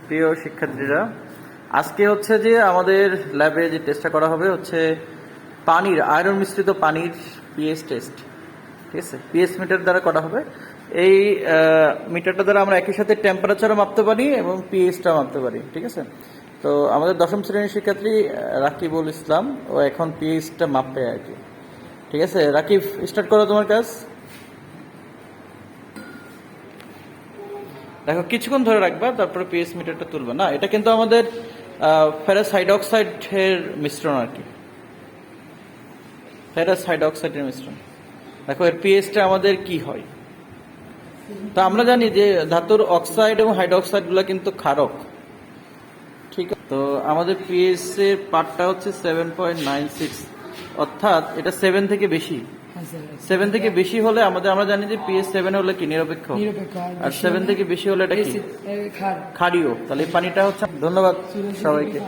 প্রিয় শিক্ষার্থীরা, আজকে হচ্ছে যে আমাদের ল্যাবে যে টেস্টটা করা হবে হচ্ছে পানির আয়রন মিশ্রিত পানির পিএইচ টেস্ট। ঠিক আছে, পিএইচ মিটার দ্বারা করা হবে। এই মিটারটা দ্বারা আমরা একই সাথে টেম্পারেচারও মাপতে পারি এবং পিএইচটাও মাপতে পারি। ঠিক আছে, তো আমাদের দশম শ্রেণীর শিক্ষার্থী রাকিবুল ইসলাম ও এখন পিএইচটা মাপবে আর কি। ঠিক আছে রাকিব, স্টার্ট করো তোমার কাজ। দেখো কিছুক্ষণ ধরে রাখবা, তারপরে পিএইচ মিটারটা তুলবে না। এটা কিন্তু আমাদের ফেরাস হাইড্রক্সাইডের মিশ্রণ আর কি, ফেরাস হাইড্রক্সাইডের মিশ্রণ। দেখো এর পিএইচটা আমাদের কি হয়। তো আমরা জানি যে ধাতুর অক্সাইড এবং হাইড্রক্সাইড গুলো কিন্তু ক্ষারক। ঠিক আছে, তো আমাদের পিএইচ এর পার্টটা হচ্ছে 7.96, অর্থাৎ এটা 7 থেকে বেশি। 7 থেকে বেশি হলে আমরা জানি যে পিএইচ 7 হলে কি নিরপেক্ষ, আর 7 থেকে বেশি হলে এটা কি ক্ষারীয়। তাহলে এই পানিটা হচ্ছে। ধন্যবাদ সবাইকে।